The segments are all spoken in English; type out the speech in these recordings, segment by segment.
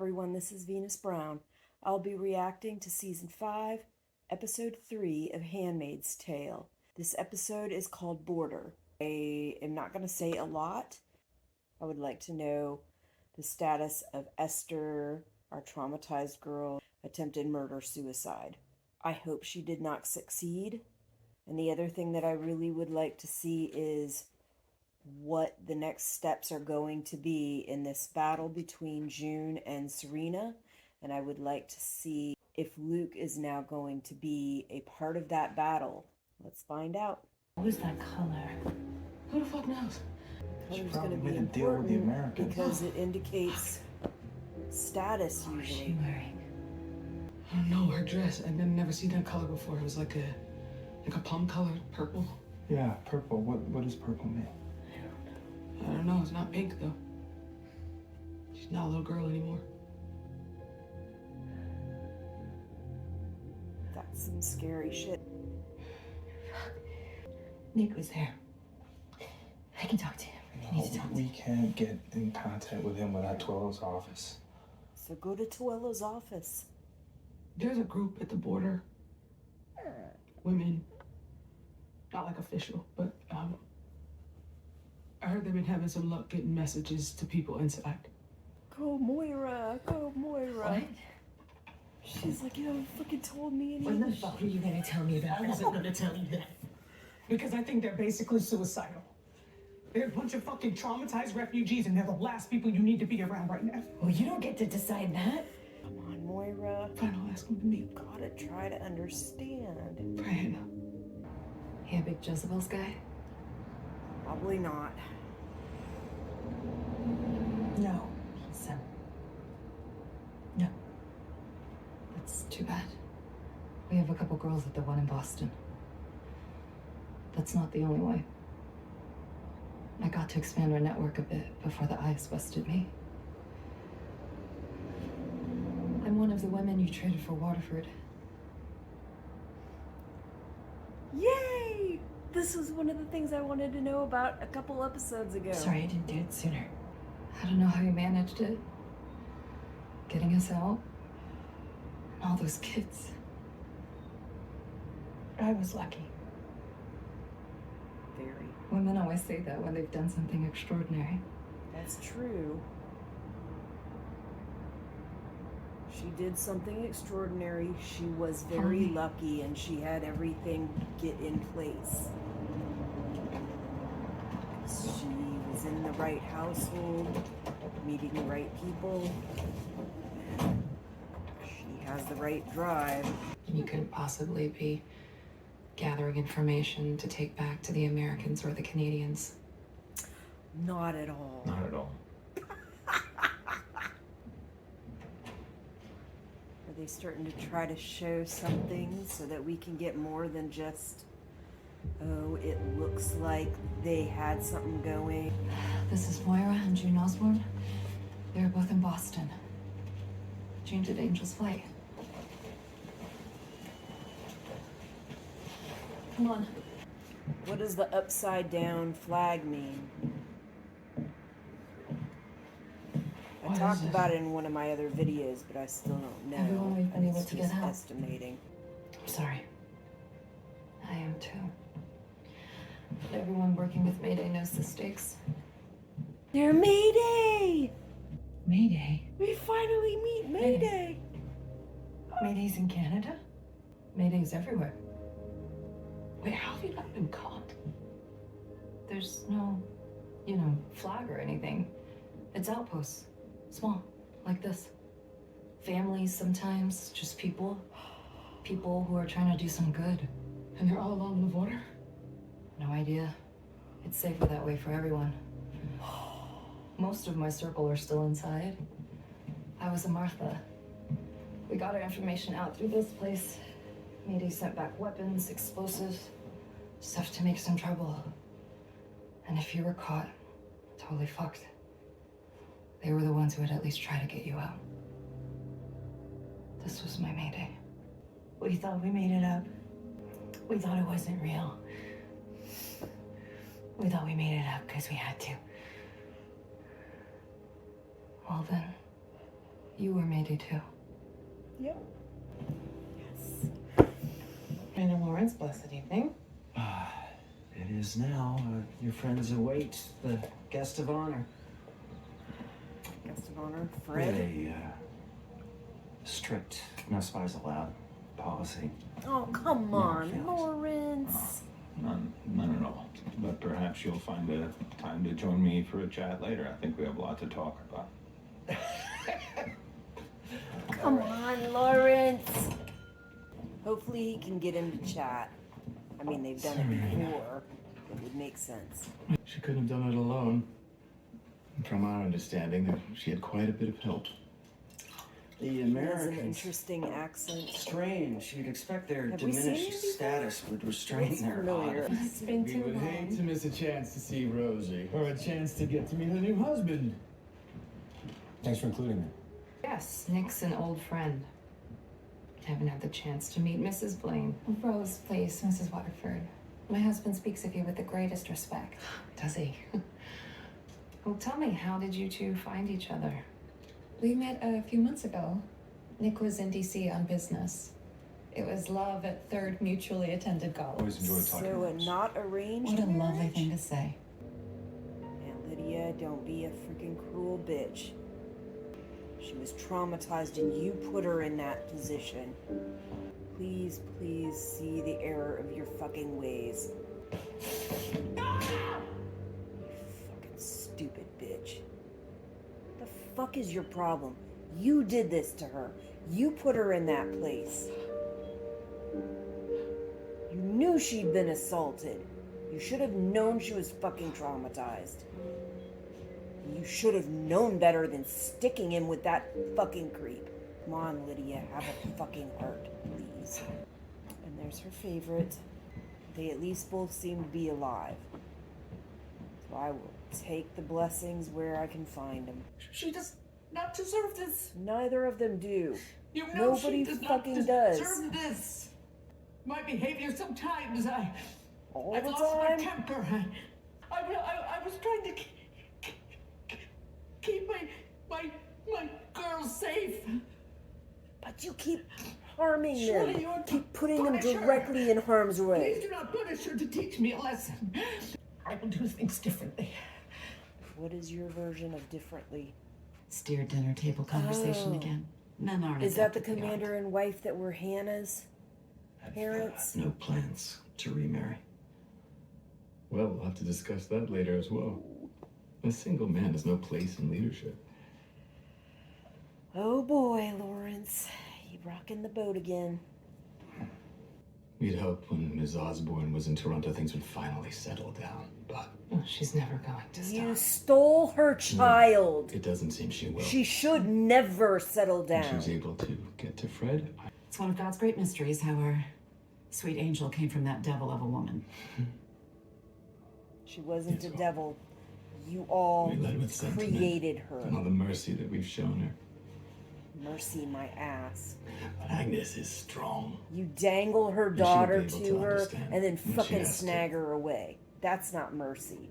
everyone, this is Venus Brown. I'll be reacting to Season 5, Episode 3 of Handmaid's Tale. This episode is called Border. I am not going to say a lot. I would like to know the status of Esther, our traumatized girl, attempted murder-suicide. I hope she did not succeed. And the other thing that I really would like to see is what the next steps are going to be in this battle between June and Serena. And I would like to see if Luke is now going to be a part of that battle. Let's find out. What is that color? Who the fuck knows? Color's going to be important because it indicates status usually. What is she wearing? I don't know, her dress. I've never seen that color before. It was like a plum color, purple. Yeah, purple. What does purple mean? I don't know. It's not pink though. She's not a little girl anymore. That's some scary shit. Nick was there. I can talk to him. I need to talk to him. We can't get in contact with him without Tuello's office. So go to Tuello's office. There's a group at the border. Women. Not like official, but I heard they've been having some luck getting messages to people inside. Go Moira, go Moira. What? She's like, you haven't fucking told me What anything. the fuck are you gonna tell me about? I wasn't gonna tell you that. Because I think they're basically suicidal. They're a bunch of fucking traumatized refugees and they're the last people you need to be around right now. Well, you don't get to decide that. Come on, Moira. Fine, I'll ask them to meet. You gotta try to understand. Brian. He a big Jezebel's guy? Probably not. No. He's, no. That's too bad. We have a couple girls at the one in Boston. That's not the only way. I got to expand our network a bit before the Ives busted me. I'm one of the women you traded for Waterford. Yay! This was one of the things I wanted to know about a couple episodes ago. Sorry I didn't do it sooner. I don't know how you managed it. Getting us out. And all those kids. I was lucky. Very. Women always say that when they've done something extraordinary. That's true. She did something extraordinary. She was very lucky and she had everything get in place. She was in the right household, meeting the right people. She has the right drive. You couldn't possibly be gathering information to take back to the Americans or the Canadians. Not at all. Not at all. Are they starting to try to show something so that we can get more than just, oh, it looks like they had something going? This is Moira and June Osborne. They were both in Boston. June did Angel's Flight. Come on. What does the upside down flag mean? I talked about it in one of my other videos, but I still don't know. Everyone we've been And able it's to just get out. estimating. I'm sorry. I am too. But everyone working with Mayday knows the stakes. They're Mayday! Mayday? We finally meet Mayday! Mayday's in Canada? Mayday's everywhere. Wait, how have you not been caught? There's no, flag or anything. It's outposts. Small, like this. Families sometimes, just people. People who are trying to do some good. And they're all along the border? No idea. It's safer that way for everyone. Most of my circle are still inside. I was a Martha. We got our information out through this place. Mayday sent back weapons, explosives, stuff to make some trouble. And if you were caught, totally fucked. They were the ones who would at least try to get you out. This was my Mayday. We thought we made it up. We thought it wasn't real. We thought we made it up because we had to. Well then, You were Mayday too. Yep. Anna Lawrence, blessed evening. It is now. Your friends await the guest of honor. Guest of honor, We have Fred. a strict no spies allowed policy. Oh, come No on, feelings. Lawrence. None at all. But perhaps you'll find a time to join me for a chat later. I think we have a lot to talk about. Come on, Lawrence. Hopefully he can get him to chat. I mean, they've done it before. It would make sense. She couldn't have done it alone. From our understanding, she had quite a bit of help. The He has an Americans. interesting accent. Strange. You'd expect their Have we seen him diminished before? status would restrain Looks their familiar. odd. It's been We too would hate to long. miss a chance to see Rosie, or a chance to get to meet her new husband. Thanks for including me. Yes, Nick's an old friend. Haven't had the chance to meet Mrs. Blaine. Rose, please, Mrs. Waterford. My husband speaks of you with the greatest respect. Does he? Well, tell me, how did you two find each other? We met a few months ago. Nick was in DC on business. It was love at third mutually attended college. Always enjoyed talking So about a this. not arranged What a lovely marriage? thing to say. Aunt Lydia, don't be a freaking cruel bitch. She was traumatized and you put her in that position. Please, please see the error of your fucking ways. You fucking stupid bitch. The fuck is your problem? You did this to her. You put her in that place. You knew she'd been assaulted. You should have known she was fucking traumatized. You should have known better than sticking him with that fucking creep. Come on, Lydia, have a fucking heart, please. And there's her favorite. They at least both seem to be alive. So I will take the blessings where I can find them. She does not deserve this. Neither of them do. You know Nobody she does fucking not does. deserve this. My behavior sometimes, All I've the lost my time? temper. I was trying to keep my girls safe. But you keep harming Surely them. you're Keep putting them Punisher. directly in harm's Please way. do not punish her to teach me a lesson. I will do things differently. What is your version of differently? Steer dinner table conversation Oh. again. Men aren't Is that the adept at commander and wife that were Hannah's parents? No plans to remarry. Well, we'll have to discuss that later as well. A single man has no place in leadership. Oh boy, Lawrence. You rocking the boat again. We'd hoped when Ms. Osborne was in Toronto, things would finally settle down, but Oh, she's never going to stop. You stole her child. it doesn't seem she will. She should never settle When she down. was able to get to Fred, It's one of God's great mysteries how our sweet angel came from that devil of a woman. She wasn't Yes, a well, devil. You all we led with sentiment created and all her. the mercy that we've shown her. Mercy my ass. But Agnes is strong. You dangle her should daughter be able to to her understand and then when she fucking has to. snag her away. That's not mercy.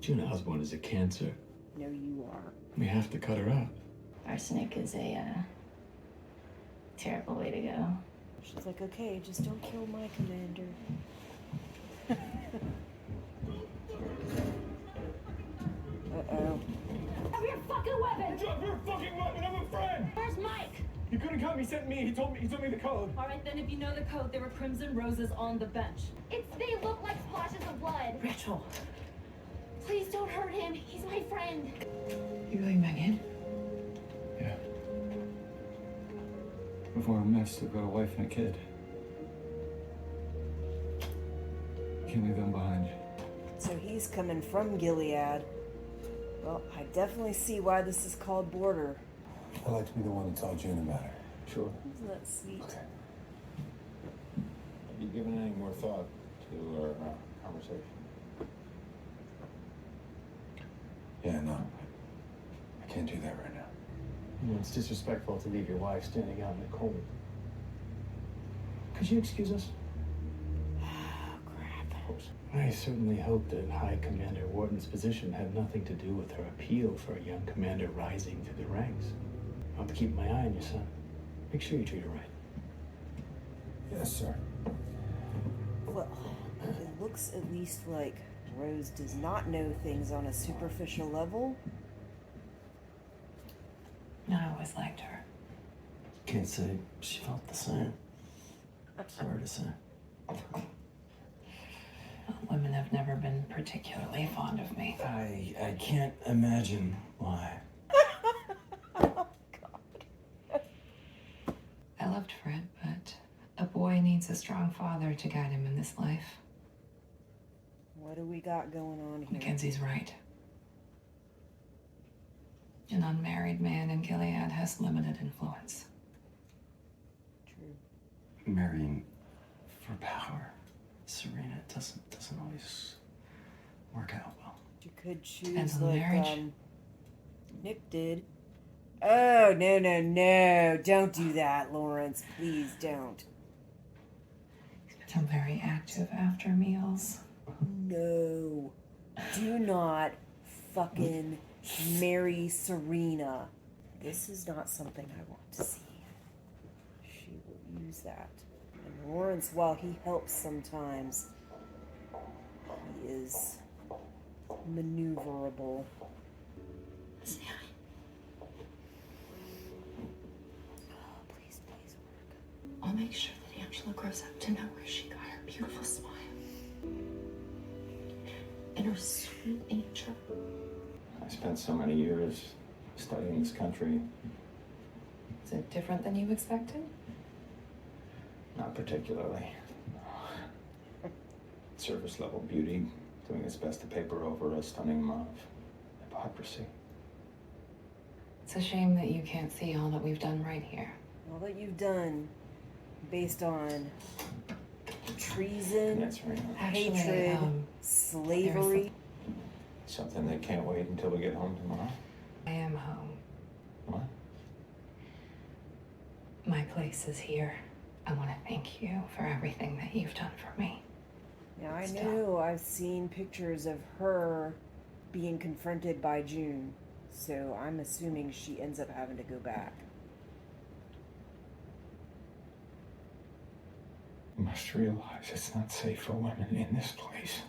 June Osborne is a cancer. No, you are. We have to cut her out. Arsenic is a terrible way to go. She's like, okay, just don't kill my commander. Uh-oh. Have your fucking weapon! Drop your fucking weapon! I'm a friend! Where's Mike? He couldn't come. He sent me. He told me the code. All right, then if you know the code, there were crimson roses on the bench. They look like splashes of blood. Rachel. Please don't hurt him. He's my friend. You really Megan? Yeah. Before I'm missed, I've got a wife and a kid. Can't leave them behind. So he's coming from Gilead. Well, I definitely see why this is called Border. I'd like to be the one to tell June about her. Sure. Isn't that sweet? Okay. Have you given any more thought to our conversation? Yeah, no. I can't do that right now. You know, it's disrespectful to leave your wife standing out in the cold. Could you excuse us? Oh, crap. Of course. I certainly hope that High Commander Wharton's position had nothing to do with her appeal for a young commander rising through the ranks. I'll have to keep my eye on your son. Make sure you treat her right. Yes, sir. Well, it looks at least like Rose does not know things on a superficial level. I always liked her. Can't say she felt the same. Sorry to say. Women have never been particularly fond of me. I can't imagine why. Oh, God. I loved Fred, but a boy needs a strong father to guide him in this life. What do we got going on here? Mackenzie's right. An unmarried man in Gilead has limited influence. True. Marrying for power, Serena, it doesn't always work out well. You could Depends choose on the like marriage. Nick did. Oh, no. Don't do that, Lawrence. Please don't. He's become very active after meals. No. Do not fucking marry Serena. This is not something I want to see. She will use that. And Lawrence, while he helps sometimes, he is maneuverable. Oh, please work. I'll make sure that Angela grows up to know where she got her beautiful smile. And her sweet angel. I spent so many years studying this country. Is it different than you expected? Not particularly. Surface level beauty, doing its best to paper over a stunning amount of hypocrisy. It's a shame that you can't see all that we've done right here. All that you've done based on treason, Yes, Serena. Actually, hatred, there's slavery. Something they can't wait until we get home tomorrow. I am home. What? My place is here. I want to thank you for everything that you've done for me. Now, I know I've seen pictures of her being confronted by June, so I'm assuming she ends up having to go back. You must realize it's not safe for women in this place.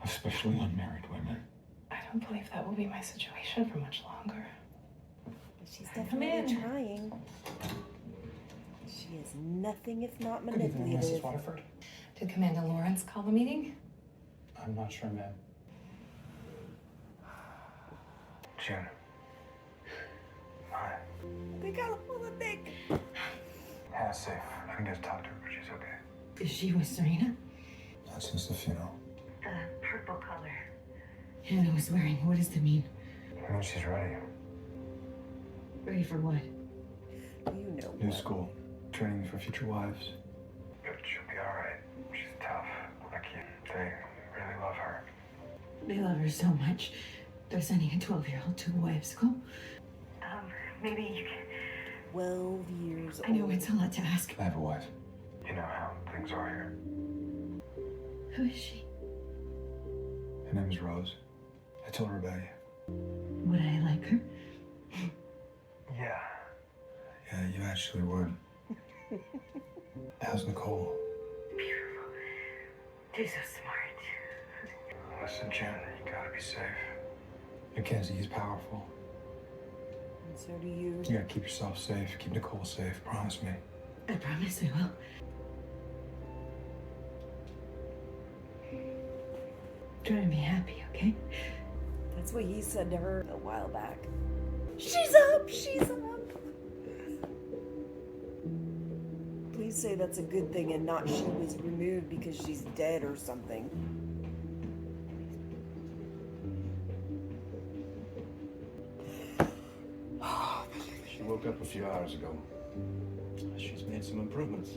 Especially unmarried women. I don't believe that will be my situation for much longer. But she's Come definitely in. trying. She is nothing if not Good evening, Mrs. manipulative. Waterford. Did Commander Lawrence call the meeting? I'm not sure, ma'am. June. Hi. They got a hold of Nick. Hannah's safe. I can just talk to her, but she's okay. Is she with Serena? Not since the funeral. The purple color Hannah was wearing. What does that mean? I mean, she's ready. Ready for what? You know New what. school. Training for future wives. But she'll be alright. She's tough. Like they really love her. They love her so much. They're sending a 12-year-old to a wives' school. Maybe you can... 12 years old. I know it's a lot to ask. I have a wife. You know how things are here. Who is she? Her name is Rose. I told her about you. Would I like her? Yeah. Yeah, you actually would. How's Nicole? Beautiful. She's so smart. Listen, Jen, you gotta be safe. Mackenzie, he's powerful. And so do you. You gotta keep yourself safe. Keep Nicole safe. Promise me. I promise I will. Try to be happy, okay? That's what he said to her a while back. She's up! She's up! Please say that's a good thing and not she was removed because she's dead or something. She woke up a few hours ago. She's made some improvements.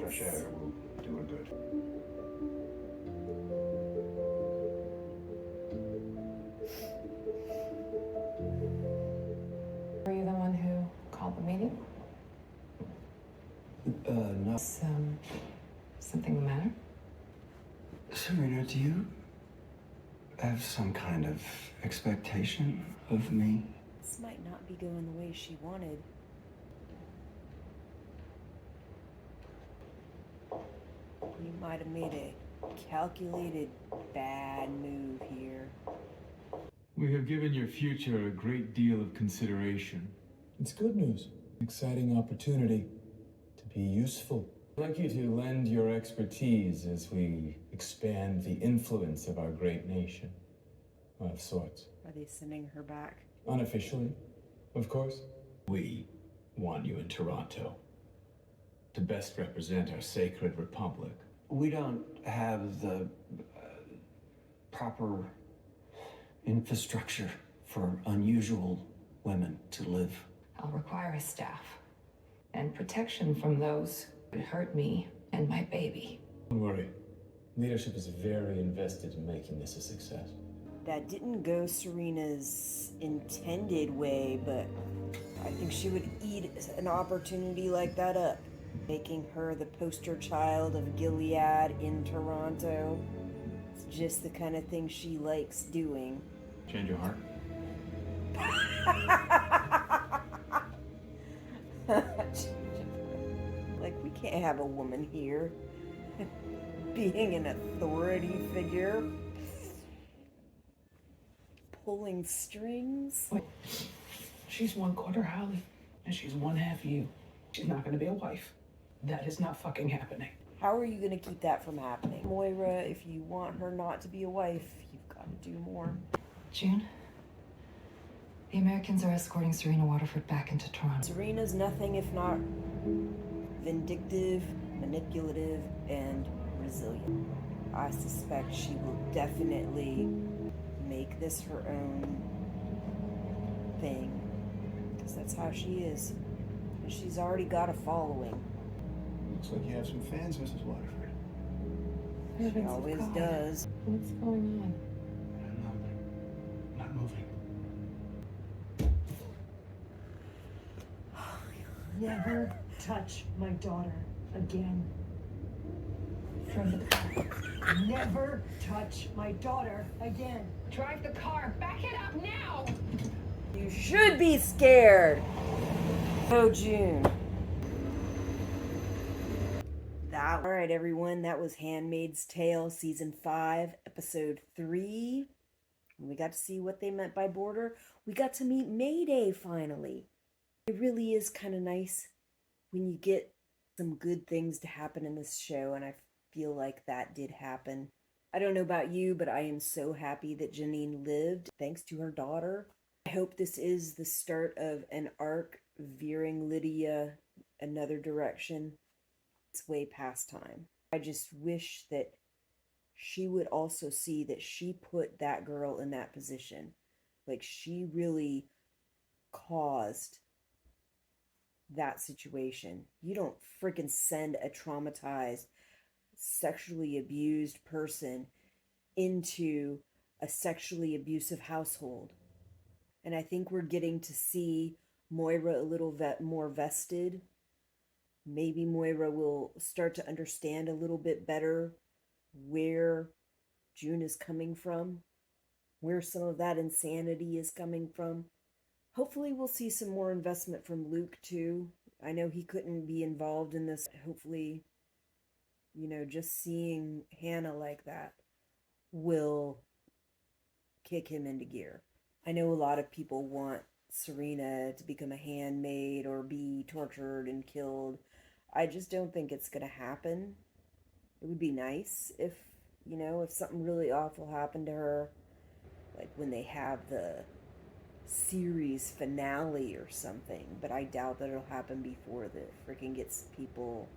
Fresh air will do her good. Were you the one who called the meeting? No. Is, something the matter? Serena, do you have some kind of expectation of me? This might not be going the way she wanted. You might have made a calculated bad move here. We have given your future a great deal of consideration. It's good news. Exciting opportunity to be useful. I'd like you to lend your expertise as we expand the influence of our great nation. Of sorts. Are they sending her back? Unofficially, of course. We want you in Toronto to best represent our sacred republic. We don't have the proper infrastructure for unusual women to live. I'll require a staff and protection from those who hurt me and my baby. Don't worry. Leadership is very invested in making this a success. That didn't go Serena's intended way, but I think she would eat an opportunity like that up. Making her the poster child of Gilead in Toronto. It's just the kind of thing she likes doing. Change your heart? Like, we can't have a woman here being an authority figure. Pulling strings. Wait. She's 1/4 Holly, and she's 1/2 you. She's not gonna be a wife. That is not fucking happening. How are you gonna keep that from happening? Moira, if you want her not to be a wife, you've got to do more. June, the Americans are escorting Serena Waterford back into Toronto. Serena's nothing if not vindictive, manipulative, and resilient. I suspect she will definitely make this her own thing, because that's how she is. And she's already got a following. Looks like you have some fans, Mrs. Waterford. She always does. What's going on? I'm not moving. Never touch my daughter again. Drive the car. Never touch my daughter again. Drive the car. Back it up now! You should be scared. Oh, June. All right, everyone. That was Handmaid's Tale, Season 5, Episode 3. We got to see what they meant by border. We got to meet Mayday, finally. It really is kind of nice when you get some good things to happen in this show, and I feel like that did happen. I don't know about you, but I am so happy that Janine lived, thanks to her daughter. I hope this is the start of an arc veering Lydia another direction. It's way past time. I just wish that she would also see that she put that girl in that position. Like, she really caused that situation. You don't freaking send a traumatized, sexually abused person into a sexually abusive household. And I think we're getting to see Moira a little more vested. Maybe Moira will start to understand a little bit better where June is coming from, where some of that insanity is coming from. Hopefully we'll see some more investment from Luke too. I know he couldn't be involved in this. Hopefully, just seeing Hannah like that will kick him into gear. I know a lot of people want Serena to become a handmaid or be tortured and killed. I just don't think it's going to happen. It would be nice if something really awful happened to her, like when they have the series finale or something, but I doubt that it'll happen before the freaking gets people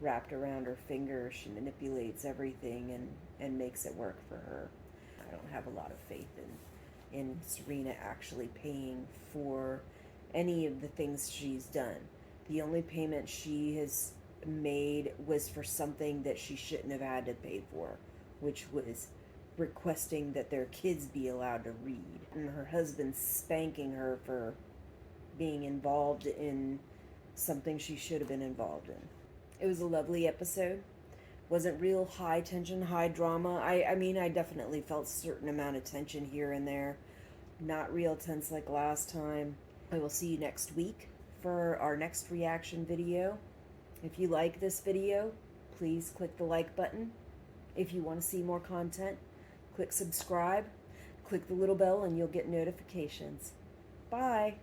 wrapped around her finger. She manipulates everything and makes it work for her. I don't have a lot of faith in Serena actually paying for any of the things she's done. The only payment she has made was for something that she shouldn't have had to pay for, which was requesting that their kids be allowed to read, and her husband spanking her for being involved in something she should have been involved in. It was a lovely episode. Wasn't real high tension, high drama. I mean, I definitely felt a certain amount of tension here and there. Not real tense like last time. I will see you next week for our next reaction video. If you like this video, please click the like button. If you want to see more content, click subscribe. Click the little bell and you'll get notifications. Bye.